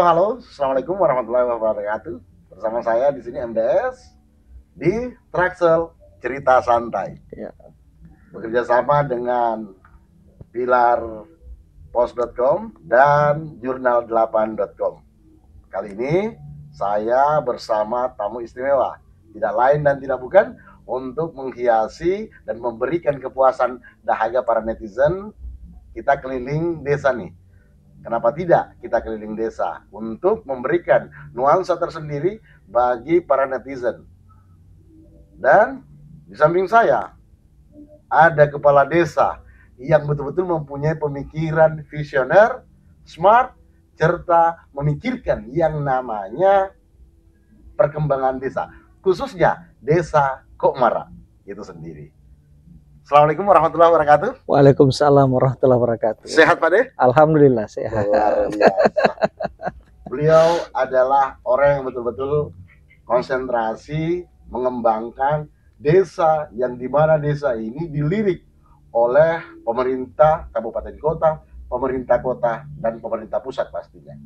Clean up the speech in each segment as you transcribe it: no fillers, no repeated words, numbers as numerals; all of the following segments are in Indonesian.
halo. Assalamualaikum warahmatullahi wabarakatuh. Bersama saya di sini MDS di Traxel Cerita Santai. Ya. Bekerja sama dengan Pilar Post.com dan Jurnal8.com. Kali ini saya bersama tamu istimewa, tidak lain dan tidak bukan untuk menghiasi dan memberikan kepuasan dahaga para netizen. Kita keliling desa nih. Kenapa tidak kita keliling desa untuk memberikan nuansa tersendiri bagi para netizen. Dan di samping saya ada kepala desa yang betul-betul mempunyai pemikiran visioner, smart, serta memikirkan yang namanya perkembangan desa, khususnya desa Kokmara itu sendiri. Assalamualaikum warahmatullahi wabarakatuh. Waalaikumsalam warahmatullahi wabarakatuh. Sehat Pak De? Alhamdulillah sehat. Luar biasa. Beliau adalah orang yang betul-betul konsentrasi mengembangkan desa, yang dimana desa ini dilirik oleh pemerintah kabupaten kota, pemerintah kota, dan pemerintah pusat pastinya.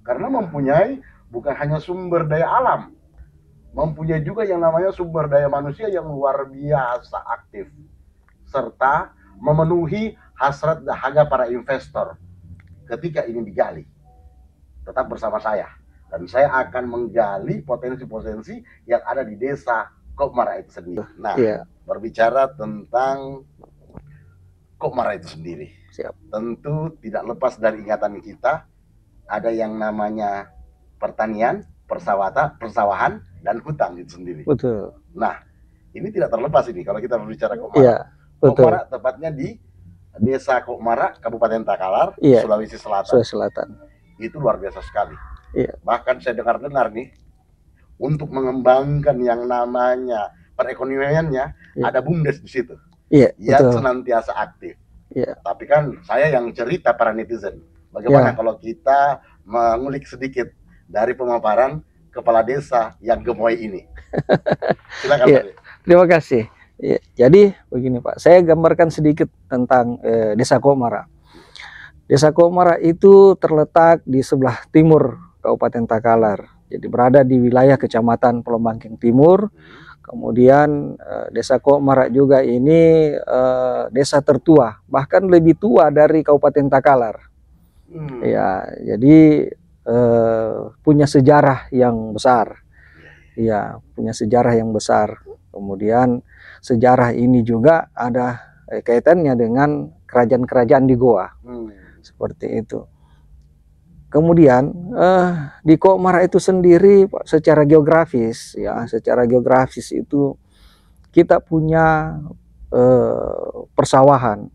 Karena mempunyai bukan hanya sumber daya alam, mempunyai juga yang namanya sumber daya manusia yang luar biasa aktif, serta memenuhi hasrat dahaga para investor ketika ini digali. Tetap bersama saya, dan saya akan menggali potensi-potensi yang ada di desa Kokmara itu sendiri. Nah, berbicara tentang Kokmara itu sendiri, tentu tidak lepas dari ingatan kita, ada yang namanya pertanian, persawahan, dan hutan itu sendiri. Betul. Nah, ini tidak terlepas ini kalau kita berbicara Kokmara. Iya, betul. Kokmara tepatnya di Desa Kokmara, Kabupaten Takalar, Sulawesi Selatan. Sulawesi Selatan. Itu luar biasa sekali. Iya. Bahkan saya dengar-dengar nih, untuk mengembangkan yang namanya perekonomiannya, ada BUMDes di situ. Iya, yang betul. Senantiasa aktif. Iya. Tapi kan saya yang cerita para netizen. Bagaimana kalau kita mengulik sedikit dari pemaparan kepala desa yang gemoy ini? Silakan Pak. Terima kasih. Ya, jadi begini Pak, saya gambarkan sedikit tentang Desa Kokmara. Desa Kokmara itu terletak di sebelah timur Kabupaten Takalar. Jadi berada di wilayah Kecamatan Pelembangking Timur. Kemudian Desa Kokmara juga ini desa tertua, bahkan lebih tua dari Kabupaten Takalar. Ya, jadi punya sejarah yang besar. Ya, punya sejarah yang besar. Kemudian sejarah ini juga ada kaitannya dengan kerajaan-kerajaan di Goa. Seperti itu. Kemudian di Kokmara itu sendiri secara geografis, ya, secara geografis itu kita punya persawahan,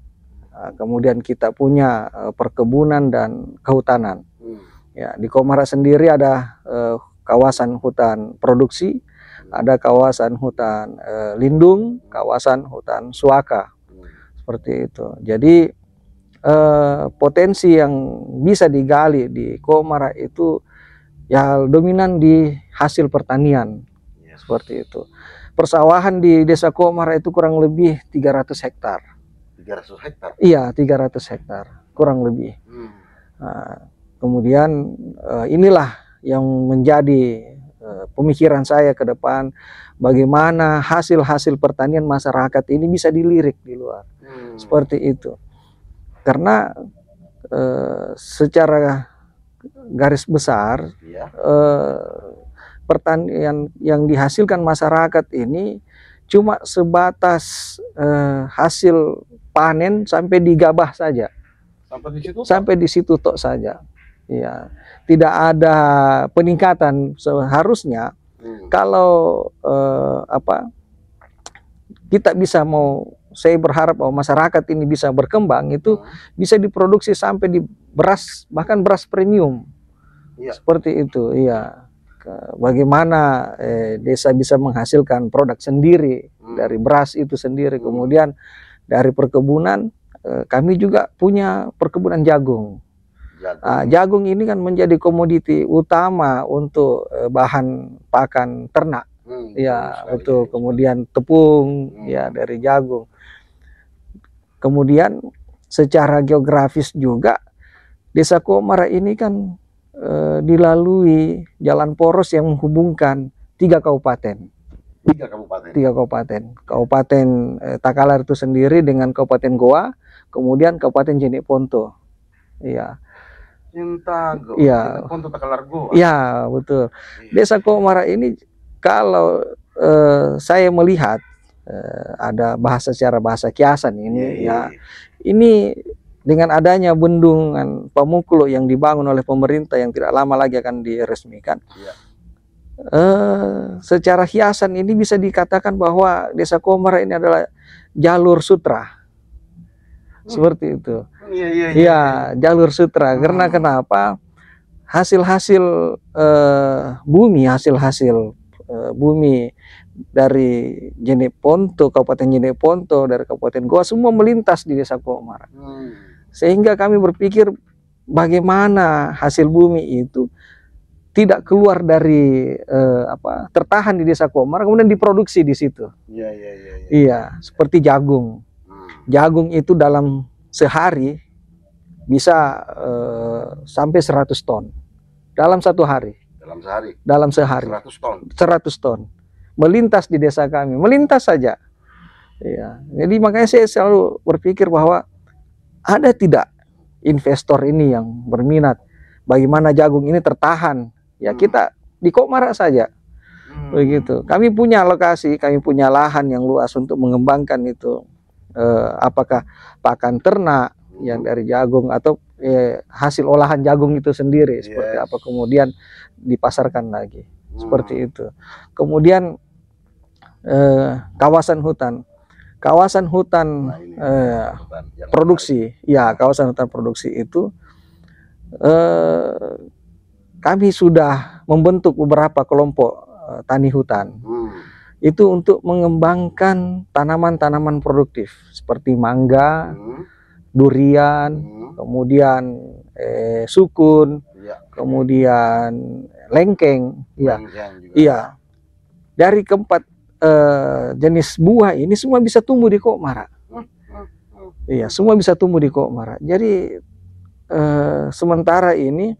kemudian kita punya perkebunan dan kehutanan. Ya, di Kokmara sendiri ada kawasan hutan produksi, ada kawasan hutan lindung, kawasan hutan suaka, seperti itu. Jadi potensi yang bisa digali di Kokmara itu ya dominan di hasil pertanian, seperti itu. Persawahan di Desa Kokmara itu kurang lebih 300 hektar. 300 hektar? Iya, 300 hektar, kurang lebih. Nah, kemudian inilah yang menjadi pemikiran saya ke depan, bagaimana hasil-hasil pertanian masyarakat ini bisa dilirik di luar. Seperti itu. Karena secara garis besar pertanian yang dihasilkan masyarakat ini cuma sebatas hasil panen sampai digabah saja. Sampai di situ tok saja. Ya, tidak ada peningkatan. Seharusnya kalau kita bisa saya berharap bahwa masyarakat ini bisa berkembang, itu bisa diproduksi sampai di beras, bahkan beras premium. Seperti itu. Iya. Bagaimana desa bisa menghasilkan produk sendiri dari beras itu sendiri. Kemudian dari perkebunan, kami juga punya perkebunan jagung. Jagung ini kan menjadi komoditi utama untuk bahan pakan ternak. Ya, betul. Kemudian tepung ya dari jagung. Kemudian secara geografis juga Desa Kokmara ini kan dilalui jalan poros yang menghubungkan 3 kabupaten. 3 kabupaten. 3 kabupaten. Kabupaten Takalar itu sendiri dengan Kabupaten Goa, kemudian Kabupaten Jeneponto. Iya. Cintago. Iya. Jeneponto Takalar Goa. Iya, betul. Desa Komara ini kalau saya melihat ada secara bahasa kiasan ini, ya ini dengan adanya bendungan Pamukulo yang dibangun oleh pemerintah yang tidak lama lagi akan diresmikan, secara hiasan ini bisa dikatakan bahwa Desa Komara ini adalah jalur sutra, seperti itu. Iya, jalur sutra. Karena kenapa? Hasil-hasil bumi, bumi dari Jeneponto, Kabupaten Jeneponto, dari Kabupaten Goa, semua melintas di Desa Komara. Sehingga kami berpikir bagaimana hasil bumi itu tidak keluar dari tertahan di Desa Komara, kemudian diproduksi di situ. Iya, seperti jagung. Jagung itu dalam sehari bisa sampai 100 ton dalam satu hari. Dalam sehari 100 ton melintas di desa kami, melintas saja. Ya, jadi makanya saya selalu berpikir bahwa ada tidak investor ini yang berminat bagaimana jagung ini tertahan. Ya kita di Komara saja. Begitu. Kami punya lokasi, kami punya lahan yang luas untuk mengembangkan itu. Apakah pakan ternak yang dari jagung atau hasil olahan jagung itu sendiri, seperti apa kemudian dipasarkan lagi, seperti itu. Kemudian kawasan hutan produksi, ya kawasan hutan produksi itu kami sudah membentuk beberapa kelompok tani hutan. Itu untuk mengembangkan tanaman-tanaman produktif seperti mangga, durian, kemudian sukun, kemudian lengkeng, iya. Dari keempat jenis buah ini semua bisa tumbuh di Komara. Iya, semua bisa tumbuh di Komara. Jadi sementara ini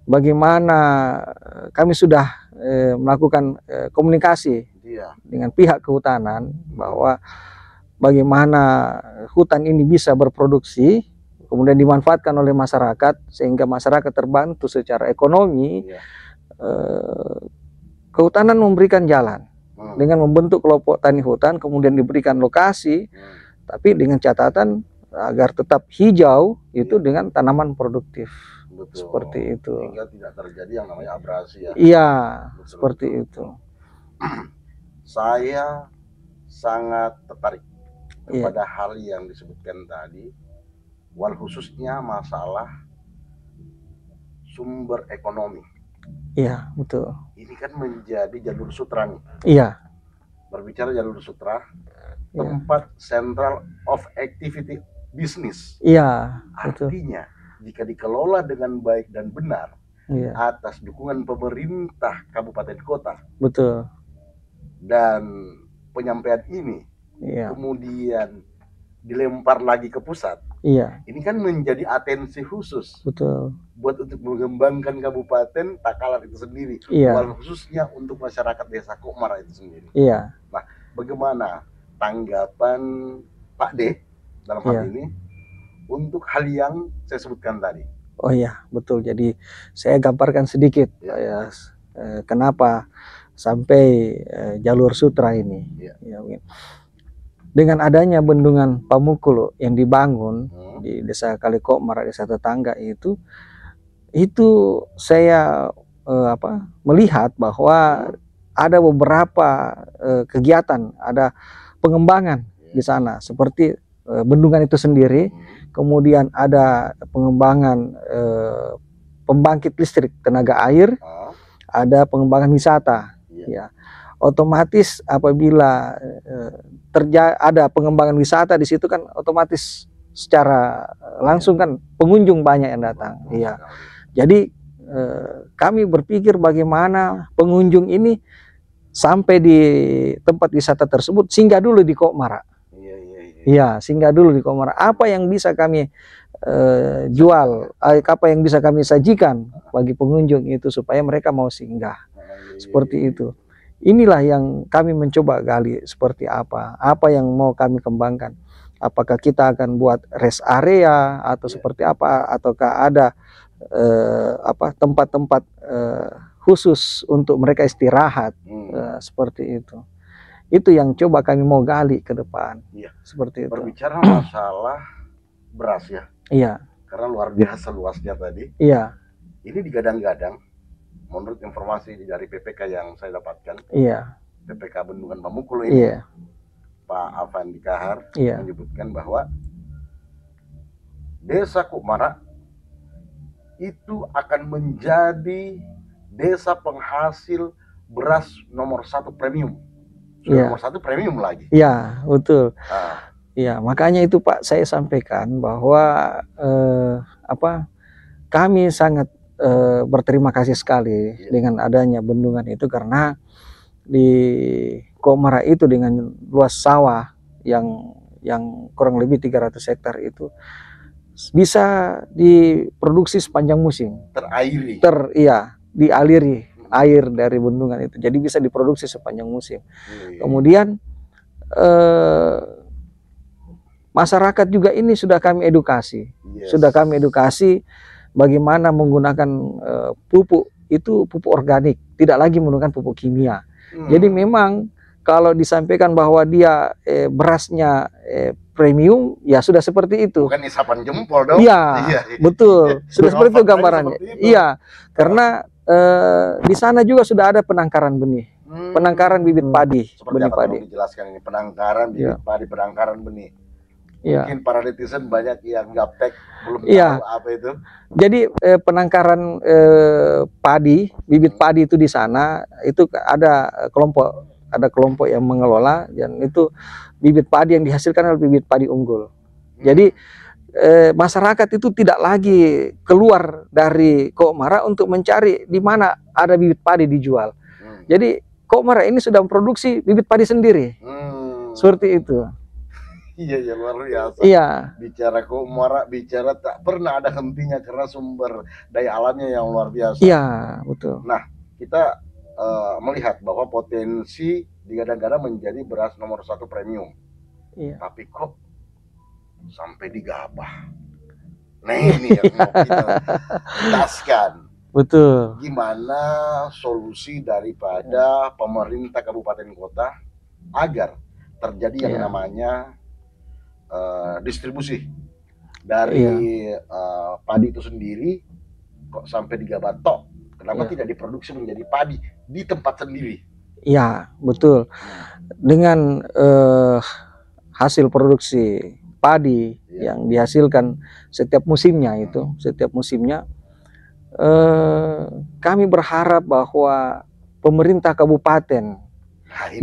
bagaimana kami sudah melakukan komunikasi dengan pihak kehutanan bahwa bagaimana hutan ini bisa berproduksi, kemudian dimanfaatkan oleh masyarakat sehingga masyarakat terbantu secara ekonomi. Kehutanan memberikan jalan dengan membentuk kelompok tani hutan, kemudian diberikan lokasi, tapi dengan catatan agar tetap hijau itu dengan tanaman produktif. Seperti itu. Sehingga tidak terjadi yang namanya abrasi ya. Iya, seperti itu. Saya sangat tertarik kepada hal yang disebutkan tadi, wal khususnya masalah sumber ekonomi. Iya, betul. Ini kan menjadi jalur sutra nih. Iya. Berbicara jalur sutra, tempat central of activity business. Iya, betul. Artinya jika dikelola dengan baik dan benar atas dukungan pemerintah kabupaten kota. Betul. Dan penyampaian ini kemudian dilempar lagi ke pusat. Iya. Ini kan menjadi atensi khusus. Betul. Buat untuk mengembangkan Kabupaten Takalar itu sendiri. Iya. Khususnya untuk masyarakat Desa Komara itu sendiri. Iya. Nah, bagaimana tanggapan Pak D dalam hal ini untuk hal yang saya sebutkan tadi? Oh iya, betul. Jadi saya gambarkan sedikit kenapa sampai jalur sutra ini. Dengan adanya bendungan Pamukulo yang dibangun di Desa Kalikomara, desa tetangga itu saya melihat bahwa ada beberapa kegiatan, ada pengembangan di sana seperti bendungan itu sendiri, kemudian ada pengembangan pembangkit listrik tenaga air, ada pengembangan wisata. Ya, otomatis apabila ada pengembangan wisata di situ kan otomatis secara langsung kan pengunjung banyak yang datang. Iya. Jadi kami berpikir bagaimana pengunjung ini sampai di tempat wisata tersebut singgah dulu di Komara. Iya, singgah dulu di Komara. Apa yang bisa kami jual, apa yang bisa kami sajikan bagi pengunjung itu supaya mereka mau singgah. Seperti itu. Inilah yang kami mencoba gali, seperti apa yang mau kami kembangkan. Apakah kita akan buat rest area atau seperti apa, ataukah ada tempat-tempat khusus untuk mereka istirahat, seperti itu. Itu yang coba kami mau gali ke depan. Iya. Seperti itu. Berbicara masalah beras ya. Iya. Karena luar biasa luasnya tadi. Iya. Ini digadang-gadang, menurut informasi dari PPK yang saya dapatkan. Iya. PPK Bendungan Pamukul ini. Iya. Pak Afandi Kahar Iya. menyebutkan bahwa Desa Kokmara itu akan menjadi desa penghasil beras nomor 1 premium. Iya. Nomor 1 premium lagi. Iya, betul. Nah, Iya, makanya itu Pak saya sampaikan bahwa kami sangat berterima kasih sekali dengan adanya bendungan itu, karena di Kokmara itu dengan luas sawah yang kurang lebih 300 hektar itu bisa diproduksi sepanjang musim. terairi. Dialiri air dari bendungan itu. Jadi bisa diproduksi sepanjang musim. Kemudian masyarakat juga ini sudah kami edukasi. Sudah kami edukasi bagaimana menggunakan pupuk itu, pupuk organik, tidak lagi menggunakan pupuk kimia. Jadi memang kalau disampaikan bahwa dia berasnya premium, ya sudah seperti itu. Bukan isapan jempol dong. Iya, betul. Sudah seperti itu gambarannya. Iya, karena di sana juga sudah ada penangkaran benih, penangkaran bibit padi, benih padi. Dijelaskan ini penangkaran bibit padi, penangkaran benih. Iya. Mungkin para netizen banyak yang gaptek belum tahu apa itu. Jadi penangkaran padi, bibit padi itu di sana itu ada kelompok yang mengelola, dan itu bibit padi yang dihasilkan adalah bibit padi unggul. Jadi masyarakat itu tidak lagi keluar dari Kokmara untuk mencari di mana ada bibit padi dijual. Jadi Kokmara ini sudah memproduksi bibit padi sendiri. Seperti itu. Iya, luar biasa. Iya. Bicara Kokmara, bicara tak pernah ada hentinya karena sumber daya alamnya yang luar biasa. Iya, betul. Nah, kita melihat bahwa potensi digadang-gadang menjadi beras nomor 1 premium. Iya. Tapi kok sampai digabah. Nah, ini yang mau kita jelaskan. Betul. Gimana solusi daripada pemerintah kabupaten kota agar terjadi yang namanya distribusi dari padi itu sendiri, kok sampai digabah tok? Kenapa tidak diproduksi menjadi padi di tempat sendiri? Iya, betul. Dengan hasil produksi padi yang dihasilkan setiap musimnya itu, kami berharap bahwa pemerintah kabupaten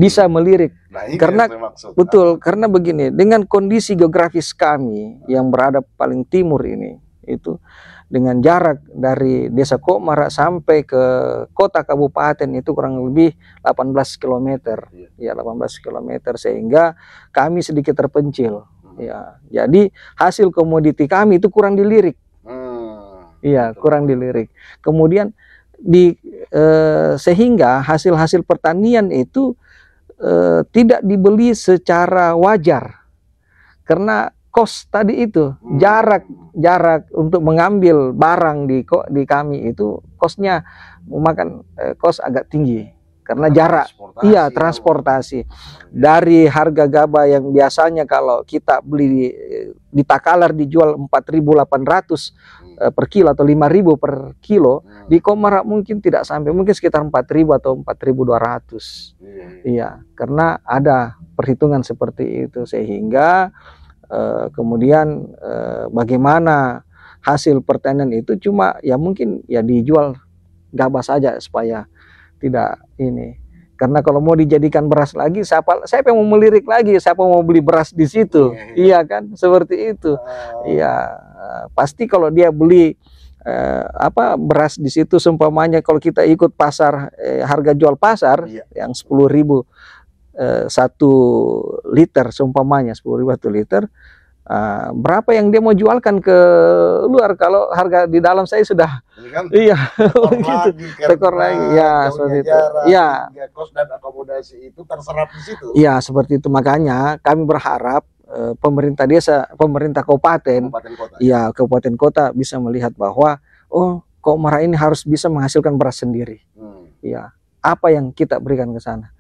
bisa melirik, karena betul, karena begini, dengan kondisi geografis kami yang berada paling timur ini, itu dengan jarak dari Desa Kokmara sampai ke kota kabupaten itu kurang lebih 18 km. Ya, 18 km, sehingga kami sedikit terpencil. Ya, jadi hasil komoditi kami itu kurang dilirik. Iya, kurang dilirik. Kemudian sehingga hasil-hasil pertanian itu tidak dibeli secara wajar, karena kos tadi itu, jarak untuk mengambil barang di kami itu kosnya memakan kos agak tinggi karena jarak. Iya, transportasi. Dari harga gabah yang biasanya kalau kita beli di Takalar dijual 4.800 per kilo atau 5.000 per kilo, di Kokmara mungkin tidak sampai, mungkin sekitar 4.000 atau 4.200. Iya, karena ada perhitungan seperti itu, sehingga kemudian bagaimana hasil pertanian itu cuma ya mungkin ya dijual gabah saja supaya tidak ini. Karena kalau mau dijadikan beras lagi, siapa yang mau melirik lagi, siapa mau beli beras di situ? Iya kan, seperti itu. Iya, pasti kalau dia beli beras di situ, seumpamanya kalau kita ikut pasar, harga jual pasar yang 10.000 1 liter, seumpamanya 10.000 1 liter, berapa yang dia mau jualkan ke luar kalau harga di dalam saya sudah Ini kan iya tekor begitu, lagi, tekor karena lagi ya jauhnya seperti itu jarak, ya. sehingga kos dan akomodasi itu terserap di situ. Iya, seperti itu. Makanya kami berharap pemerintah desa, pemerintah kabupaten, Kabupaten kota. ya kabupaten kota bisa melihat bahwa oh, Komara ini harus bisa menghasilkan beras sendiri. Ya, apa yang kita berikan ke sana.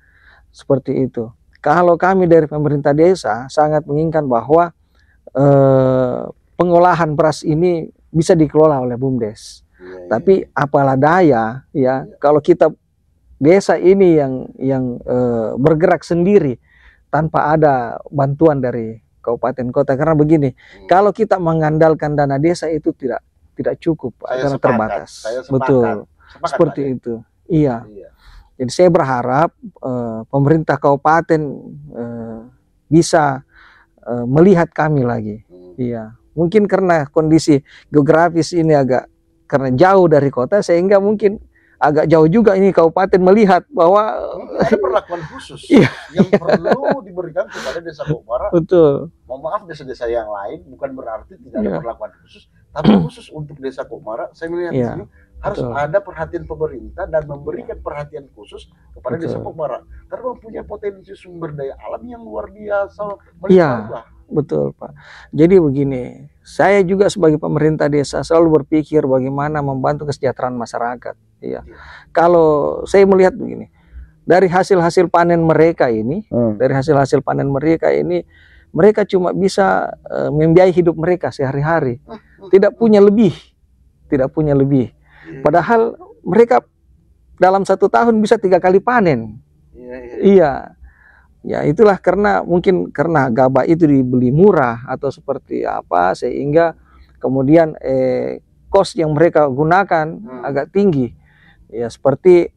Seperti itu. Kalau kami dari pemerintah desa sangat menginginkan bahwa pengolahan beras ini bisa dikelola oleh BUMDes. Tapi apalah daya ya, kalau kita desa ini yang bergerak sendiri tanpa ada bantuan dari kabupaten kota, karena begini, kalau kita mengandalkan dana desa itu tidak cukup karena terbatas. Betul, seperti itu. Iya. Jadi saya berharap pemerintah kabupaten bisa melihat kami lagi. Iya. Mungkin karena kondisi geografis ini agak karena jauh dari kota, sehingga mungkin agak jauh juga ini kabupaten melihat bahwa ada perlakuan khusus iya, yang perlu diberikan kepada desa Komara. Betul. Mohon maaf, desa-desa yang lain bukan berarti tidak ada perlakuan khusus, tapi khusus untuk desa Komara saya melihat di sini harus ada perhatian pemerintah dan memberikan perhatian khusus kepada desa Komara karena mempunyai potensi sumber daya alam yang luar biasa. Iya, betul Pak. Jadi begini, saya juga sebagai pemerintah desa selalu berpikir bagaimana membantu kesejahteraan masyarakat. Iya. Kalau saya melihat begini, dari hasil-hasil panen mereka ini, mereka cuma bisa membiayai hidup mereka sehari-hari, tidak punya lebih. Padahal mereka dalam 1 tahun bisa 3 kali panen. Iya. Ya itulah mungkin karena gabah itu dibeli murah atau seperti apa, sehingga kemudian kos yang mereka gunakan agak tinggi. Ya seperti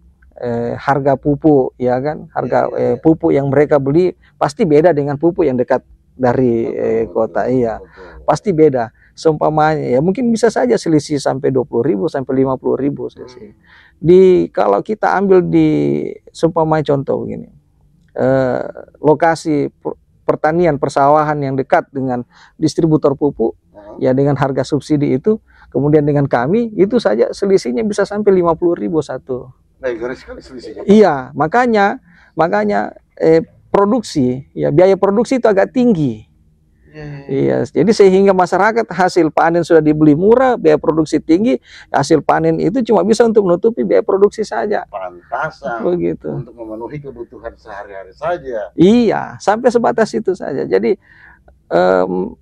harga pupuk, ya kan, harga pupuk yang mereka beli pasti beda dengan pupuk yang dekat dari kota. Iya, pasti beda. Seumpamanya ya mungkin bisa saja selisih sampai 20.000 sampai 50.000 selisih. Kalau kita ambil di seumpamanya contoh begini, lokasi pertanian persawahan yang dekat dengan distributor pupuk, ya dengan harga subsidi itu, kemudian dengan kami itu saja selisihnya bisa sampai 50.000 satu. Iya, makanya produksi, ya biaya produksi itu agak tinggi. Iya, jadi sehingga masyarakat hasil panen sudah dibeli murah, biaya produksi tinggi, hasil panen itu cuma bisa untuk menutupi biaya produksi saja. Pantasan begitu. Untuk memenuhi kebutuhan sehari-hari saja. Iya, sampai sebatas itu saja. Jadi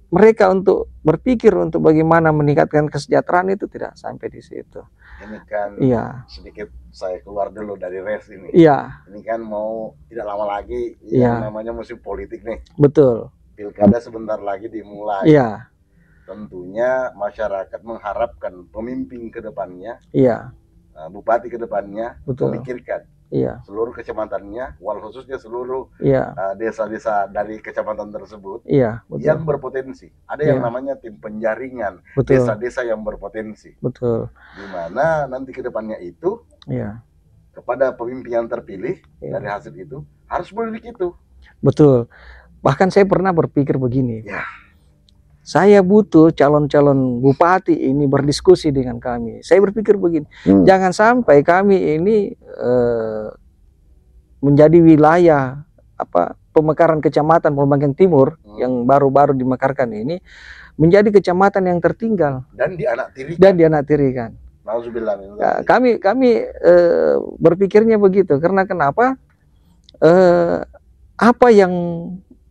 mereka untuk berpikir untuk bagaimana meningkatkan kesejahteraan itu tidak sampai di situ. Ini kan sedikit saya keluar dulu dari res ini. Iya. Ini kan mau tidak lama lagi yang namanya musim politik nih. Betul. Pilkada sebentar lagi dimulai. Iya. Tentunya masyarakat mengharapkan pemimpin ke depannya, bupati ke depannya memikirkan seluruh kecamatannya, khususnya seluruh desa-desa dari kecamatan tersebut yang berpotensi. Ada yang namanya tim penjaringan desa-desa yang berpotensi. Betul. Di mana nanti ke depannya itu kepada pemimpin yang terpilih dari hasil itu harus memiliki itu. Betul. Bahkan saya pernah berpikir begini, saya butuh calon-calon bupati ini berdiskusi dengan kami. Saya berpikir begini, jangan sampai kami ini menjadi wilayah pemekaran kecamatan Pelombangking Timur yang baru-baru dimekarkan ini menjadi kecamatan yang tertinggal dan dianaktirikan. Kami berpikirnya begitu karena kenapa? Apa yang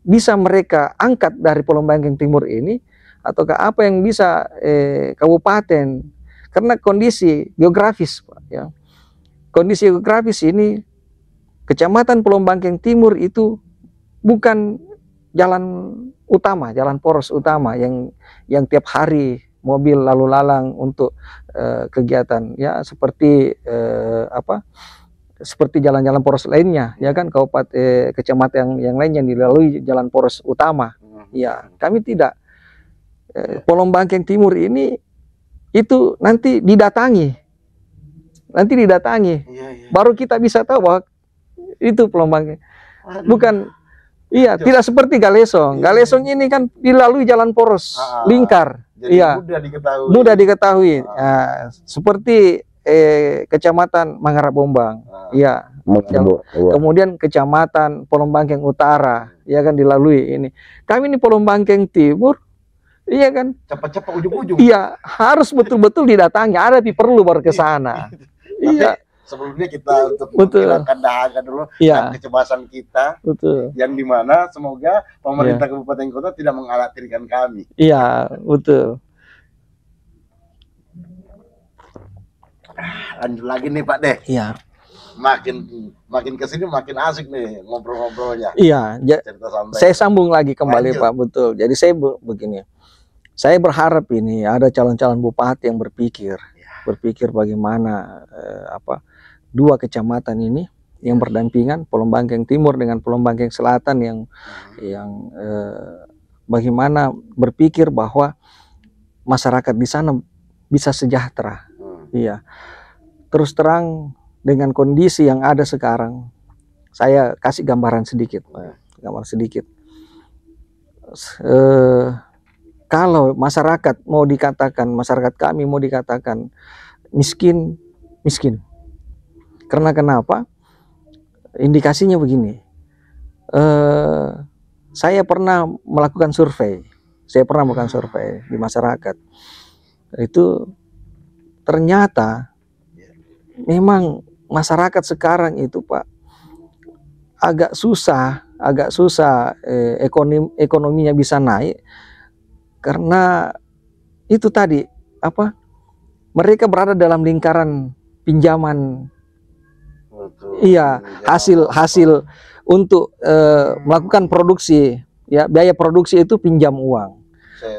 bisa mereka angkat dari Pelombangking Timur ini, ataukah apa yang bisa kabupaten, karena kondisi geografis, Pak, ya. Kondisi geografis ini, Kecamatan Pelombangking Timur itu bukan jalan utama, jalan poros utama yang tiap hari mobil lalu lalang untuk kegiatan, ya seperti seperti jalan-jalan poros lainnya, ya kan, kecamatan yang lain yang dilalui jalan poros utama. Ya, kami tidak. Pelombangking Timur ini itu nanti didatangi, baru kita bisa tahu bahwa itu Pelombangking. Iya, tidak seperti Galesong. Galesong ini kan dilalui jalan poros, lingkar. Jadi Iya, mudah diketahui. mudah diketahui. Nah, seperti Kecamatan Mangarabombang. Iya. Kemudian Kecamatan Polombangkeng Utara, ya kan dilalui ini. Kami ini Polombangkeng Timur, iya kan? Cepat-cepat ujung-ujung. Iya, harus betul-betul didatangi. Ada perlu baru ke sana. Iya. Sebelumnya kita untuk menghilangkan dahaga dulu dan kecemasan kita, yang dimana semoga pemerintah kabupaten kota tidak mengkhawatirkan kami. Iya, betul. Lanjut lagi nih Pak Deh. Iya. Makin kesini makin asik nih ngobrol-ngobrolnya. Iya. Saya sambung lagi kembali Pak, betul. Jadi saya begini. Saya berharap ini ada calon-calon bupati yang berpikir bagaimana dua kecamatan ini yang berdampingan, Polombangkeng Timur dengan Polombangkeng Selatan yang bagaimana berpikir bahwa masyarakat di sana bisa sejahtera. Iya. Terus terang dengan kondisi yang ada sekarang, saya kasih gambaran sedikit, kalau masyarakat kami mau dikatakan miskin. Karena kenapa? Indikasinya begini. Saya pernah melakukan survei. Di masyarakat. Itu ternyata memang masyarakat sekarang itu Pak agak susah ekonominya bisa naik karena itu tadi mereka berada dalam lingkaran pinjaman. Iya, hasil untuk melakukan produksi, ya biaya produksi itu pinjam uang.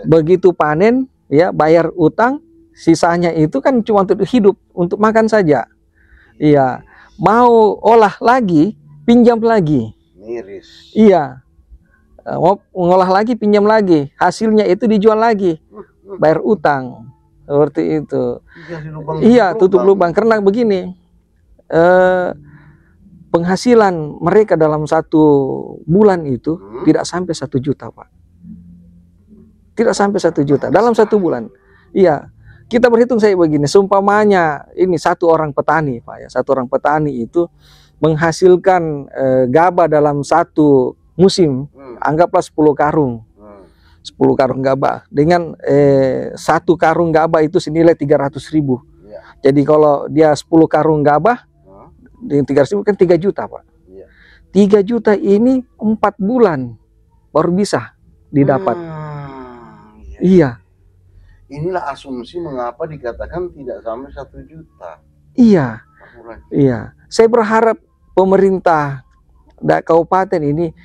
Begitu panen, ya bayar utang, sisanya itu kan cuma untuk hidup, untuk makan saja. Iya, mau olah lagi, pinjam lagi. Miris. Iya, mau ngolah lagi, pinjam lagi, hasilnya itu dijual lagi, bayar utang, seperti itu. Iya, tutup lubang karena begini. Penghasilan mereka dalam 1 bulan itu tidak sampai 1 juta Pak, tidak sampai 1 juta dalam 1 bulan. Iya, kita berhitung saya begini, seumpamanya ini 1 orang petani Pak ya, 1 orang petani itu menghasilkan gabah dalam 1 musim, anggaplah 10 karung, 10 karung gabah dengan 1 karung gabah itu senilai 300.000. Jadi kalau dia 10 karung gabah dengan 300.000 kan 3 juta Pak. 3 juta ini 4 bulan baru bisa didapat. Iya. Inilah asumsi mengapa dikatakan tidak sampai 1 juta. Iya. Iya. Saya berharap pemerintah kabupaten ini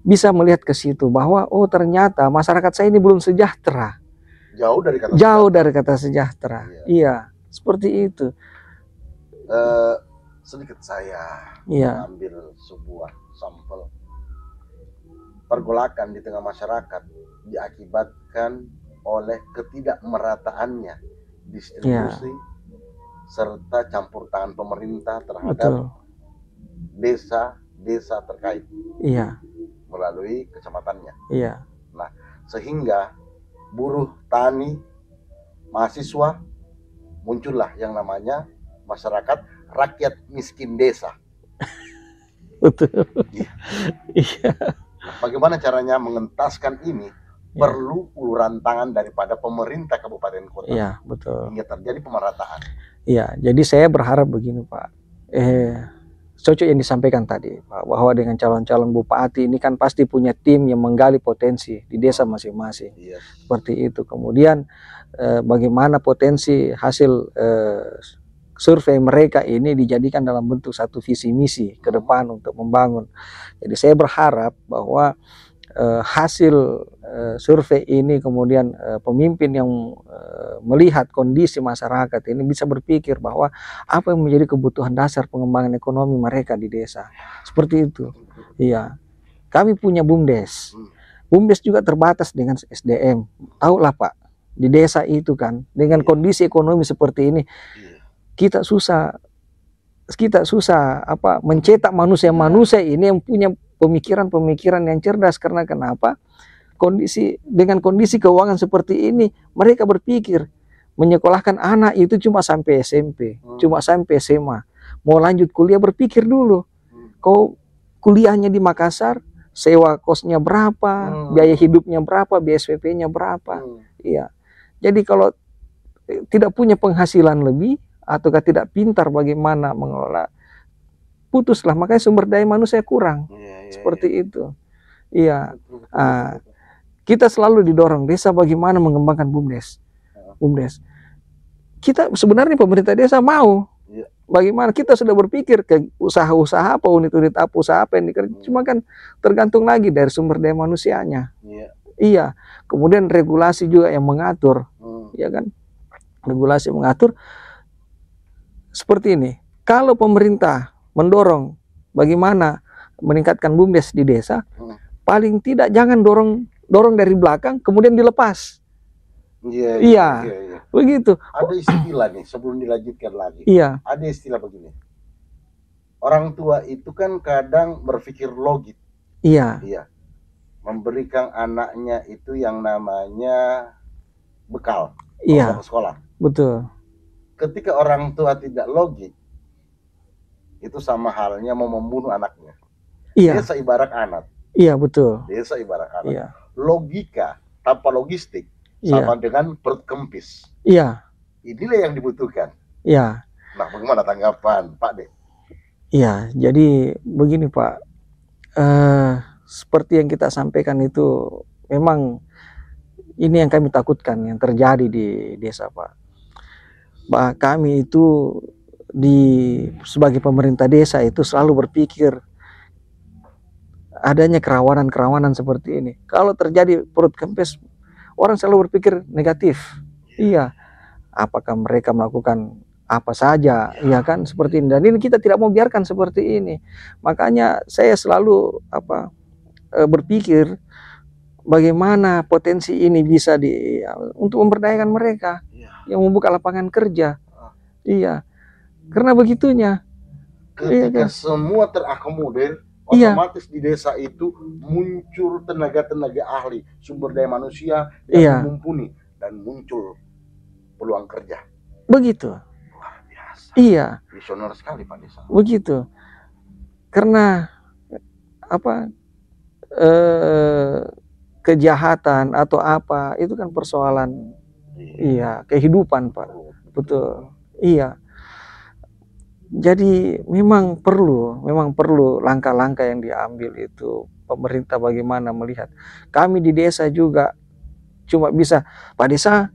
bisa melihat ke situ bahwa oh ternyata masyarakat saya ini belum sejahtera. Jauh dari kata sejahtera. Iya, seperti itu. Sedikit saya ambil sebuah sampel pergolakan di tengah masyarakat diakibatkan oleh ketidakmerataannya distribusi serta campur tangan pemerintah terhadap desa-desa terkait melalui kecamatannya. Nah, sehingga buruh, tani, mahasiswa muncullah yang namanya masyarakat rakyat miskin desa. Betul. Iya. Bagaimana caranya mengentaskan ini? Perlu uluran tangan daripada pemerintah kabupaten kota. Iya, betul. Hingga terjadi pemerataan. Iya, jadi saya berharap begini Pak. Cocok yang disampaikan tadi Pak, bahwa dengan calon-calon bupati ini kan pasti punya tim yang menggali potensi di desa masing-masing. Seperti itu. Kemudian bagaimana potensi hasil survei mereka ini dijadikan dalam bentuk satu visi misi ke depan untuk membangun. Jadi saya berharap bahwa hasil survei ini kemudian pemimpin yang melihat kondisi masyarakat ini bisa berpikir bahwa apa yang menjadi kebutuhan dasar pengembangan ekonomi mereka di desa. Seperti itu. Iya. Kami punya BUMDes. BUMDes juga terbatas dengan SDM. Tahulah Pak, di desa itu kan dengan kondisi ekonomi seperti ini kita susah mencetak manusia ini yang punya pemikiran-pemikiran yang cerdas. Karena kenapa? Dengan kondisi keuangan seperti ini, mereka berpikir menyekolahkan anak itu cuma sampai SMP, cuma sampai SMA. Mau lanjut kuliah berpikir dulu. Kau kuliahnya di Makassar, sewa kosnya berapa, biaya hidupnya berapa, biaya SPP-nya berapa. Iya. Jadi kalau tidak punya penghasilan lebih ataukah tidak pintar bagaimana mengelola, putuslah. Makanya sumber daya manusia kurang. Seperti itu. Iya. Kita selalu didorong desa bagaimana mengembangkan BUMDes. BUMDes. Kita sebenarnya pemerintah desa mau. Bagaimana kita sudah berpikir ke usaha-usaha apa, unit-unit apa, usaha apa yang dikerjakan. Cuma kan tergantung lagi dari sumber daya manusianya. Iya. Kemudian regulasi juga yang mengatur. Ya kan? Regulasi mengatur seperti ini. Kalau pemerintah mendorong bagaimana meningkatkan BUMDes di desa, paling tidak jangan dorong dari belakang kemudian dilepas. Iya. Begitu. Ada istilah nih sebelum dilanjutkan lagi. Iya. Ada istilah begini. Orang tua itu kan kadang berpikir logik. Iya. Memberikan anaknya itu yang namanya bekal. Iya. Ke sekolah. Betul. Ketika orang tua tidak logik, itu sama halnya mau membunuh anaknya. Iya. Desa ibarat anak. Iya, betul. Desa ibarat anak. Iya. Logika tanpa logistik sama dengan perut kempis. Iya. Inilah yang dibutuhkan. Iya. Nah, bagaimana tanggapan Pak De? Iya, jadi begini Pak. Seperti yang kita sampaikan itu memang ini yang kami takutkan yang terjadi di desa Pak. Kami itu sebagai pemerintah desa itu selalu berpikir adanya kerawanan-kerawanan seperti ini. Kalau terjadi perut kempes, orang selalu berpikir negatif. Iya. Apakah mereka melakukan apa saja, ya kan, seperti ini. Dan ini kita tidak mau biarkan seperti ini. Makanya saya selalu berpikir bagaimana potensi ini bisa untuk memberdayakan mereka, yang membuka lapangan kerja. Iya. Karena begitunya. Ketika semua terakomodir, otomatis di desa itu muncul tenaga-tenaga ahli, sumber daya manusia yang mumpuni, dan muncul peluang kerja. Begitu. Luar biasa. Iya. Visioner sekali Pak Desa. Begitu. Karena kejahatan atau apa itu kan persoalan kehidupan Pak. Betul. Iya. Jadi memang perlu langkah-langkah yang diambil itu pemerintah bagaimana melihat. Kami di desa juga cuma bisa, Pak Desa,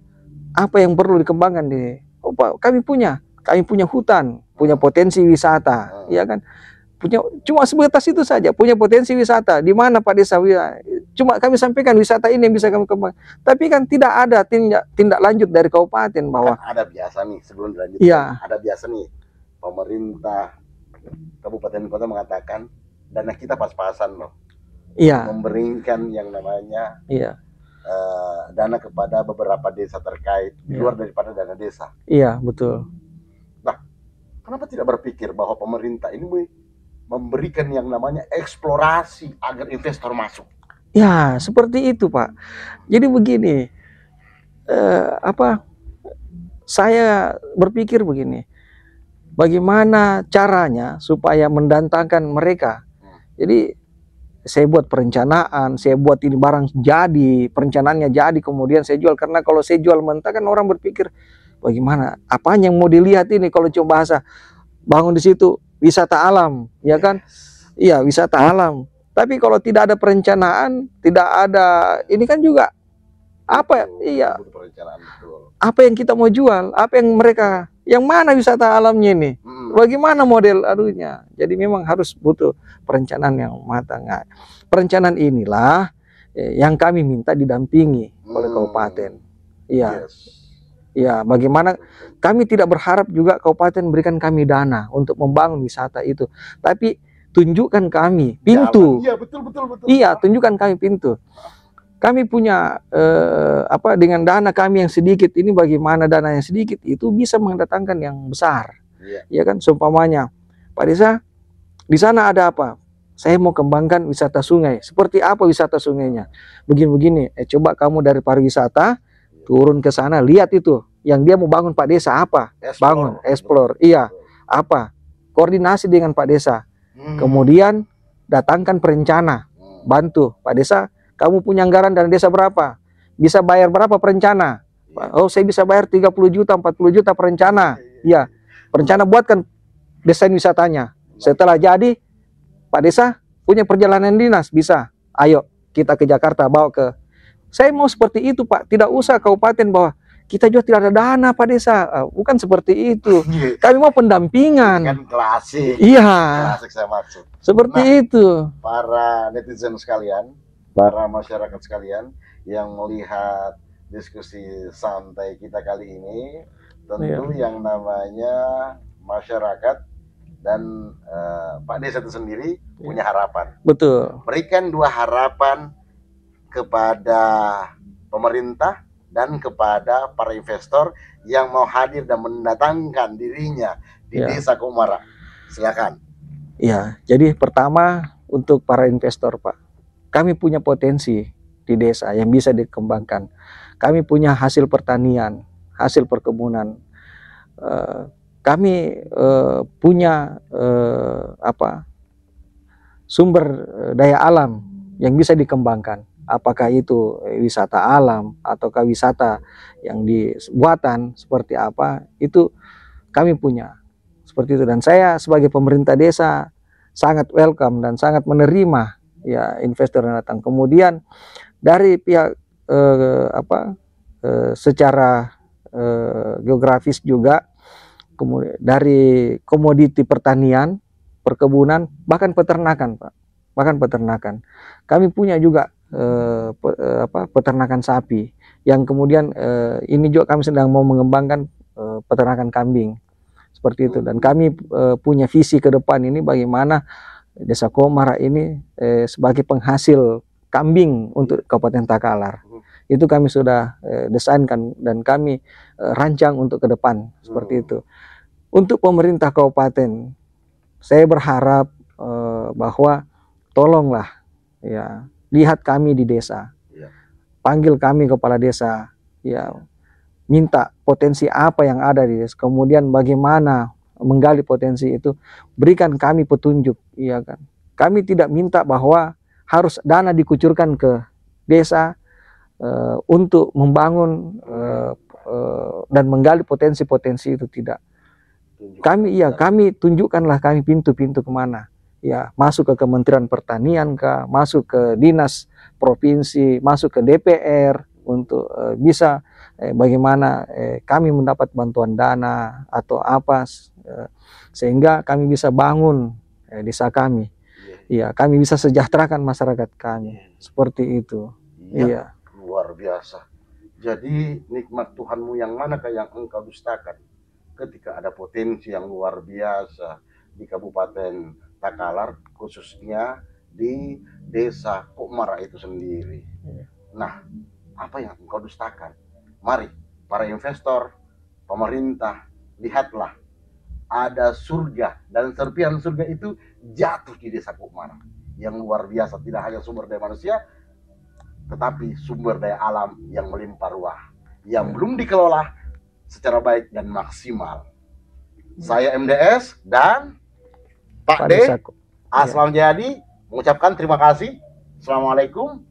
apa yang perlu dikembangkan kami punya hutan, punya potensi wisata, ya kan? Cuma sebatas itu saja, punya potensi wisata. Di mana Pak Desa? Cuma kami sampaikan wisata ini yang bisa kami kembangkan. Tapi kan tidak ada tindak lanjut dari kabupaten bahwa ada biasa nih sebelum dilanjutkan. Iya. Ada biasa nih. Pemerintah kabupaten kota mengatakan dana kita pas-pasan loh. Iya. Memberikan yang namanya dana kepada beberapa desa terkait luar daripada dana desa. Iya, betul. Nah, kenapa tidak berpikir bahwa pemerintah ini memberikan yang namanya eksplorasi agar investor masuk? Ya, seperti itu Pak. Jadi begini, saya berpikir begini. Bagaimana caranya supaya mendatangkan mereka? Jadi saya buat perencanaan, saya buat ini barang jadi, perencanaannya jadi, kemudian saya jual. Karena kalau saya jual mentah kan orang berpikir, bagaimana? Apa yang mau dilihat ini kalau coba bahasa bangun di situ wisata alam, ya kan? Iya, wisata alam. Tapi kalau tidak ada perencanaan, tidak ada ini kan juga apa? Iya. Apa yang kita mau jual? Apa yang mereka? Yang mana wisata alamnya ini? Bagaimana model adunya? Jadi memang harus butuh perencanaan yang matang. Nah, perencanaan inilah yang kami minta didampingi oleh kabupaten. Iya. Ya, bagaimana kami tidak berharap juga kabupaten berikan kami dana untuk membangun wisata itu. Tapi tunjukkan kami pintu. Iya, betul. Iya, tunjukkan kami pintu. Kami punya dengan dana kami yang sedikit ini, bagaimana dana yang sedikit itu bisa mendatangkan yang besar. Ya kan, seumpamanya Pak Desa di sana ada apa? saya mau kembangkan wisata sungai. Seperti apa wisata sungainya? Begini-begini. Coba kamu dari pariwisata turun ke sana, lihat itu. Yang dia mau bangun Pak Desa apa? Bangun, explore. Iya, apa? Koordinasi dengan Pak Desa. Kemudian datangkan perencana, bantu Pak Desa. Kamu punya anggaran dana desa berapa? Bisa bayar berapa perencana? Oh, saya bisa bayar 30 juta, 40 juta perencana. Iya, perencana buatkan desain wisatanya. Setelah jadi, Pak Desa punya perjalanan dinas, bisa. Ayo, kita ke Jakarta, bawa ke. Saya mau seperti itu, Pak. Tidak usah kabupaten bahwa kita juga tidak ada dana, Pak Desa. Bukan seperti itu. Kami mau pendampingan. Kan klasik. Iya. Klasik saya maksud. Seperti itu. Para netizen sekalian, para masyarakat sekalian yang melihat diskusi santai kita kali ini, tentu yang namanya masyarakat dan Pak Desa itu sendiri punya harapan. Betul. Berikan 2 harapan kepada pemerintah dan kepada para investor yang mau hadir dan mendatangkan dirinya di Desa Komara. Silakan. Ya, jadi pertama untuk para investor, Pak, kami punya potensi di desa yang bisa dikembangkan. Kami punya hasil pertanian, hasil perkebunan. Kami punya sumber daya alam yang bisa dikembangkan. Apakah itu wisata alam ataukah wisata yang dibuatan seperti apa, itu kami punya seperti itu. Dan saya sebagai pemerintah desa sangat welcome dan sangat menerima ya investor yang datang. Kemudian dari pihak secara geografis juga, kemudian dari komoditi pertanian, perkebunan, bahkan peternakan, Pak, bahkan peternakan. Kami punya juga peternakan sapi yang kemudian ini juga kami sedang mau mengembangkan peternakan kambing seperti itu. Dan kami punya visi ke depan ini bagaimana Desa Komara ini sebagai penghasil kambing untuk Kabupaten Takalar. Itu kami sudah desainkan dan kami rancang untuk ke depan seperti itu. Untuk pemerintah kabupaten, saya berharap bahwa tolonglah ya, lihat kami di desa, panggil kami kepala desa, ya, minta potensi apa yang ada di desa, kemudian bagaimana menggali potensi itu, berikan kami petunjuk, iya kan. Kami tidak minta bahwa harus dana dikucurkan ke desa untuk membangun dan menggali potensi-potensi itu, tidak. Kami tunjukkanlah kami pintu-pintu kemana. Ya, masuk ke Kementerian Pertanian kah, masuk ke dinas provinsi, masuk ke DPR untuk bisa bagaimana kami mendapat bantuan dana atau apa sehingga kami bisa bangun desa kami. Iya, kami bisa sejahterakan masyarakat kami. Seperti itu. Iya. Luar biasa. Jadi nikmat Tuhanmu yang manakah yang engkau dustakan? Ketika ada potensi yang luar biasa di Kabupaten Takalar, khususnya di Desa Komara itu sendiri. Nah, apa yang engkau dustakan? Mari, para investor, pemerintah, lihatlah, ada surga, dan serpihan surga itu jatuh di Desa Komara. Yang luar biasa, tidak hanya sumber daya manusia, tetapi sumber daya alam yang melimpah ruah, yang belum dikelola secara baik dan maksimal. Saya MDS dan Pak D. Aslam Jayadi mengucapkan terima kasih. Assalamualaikum.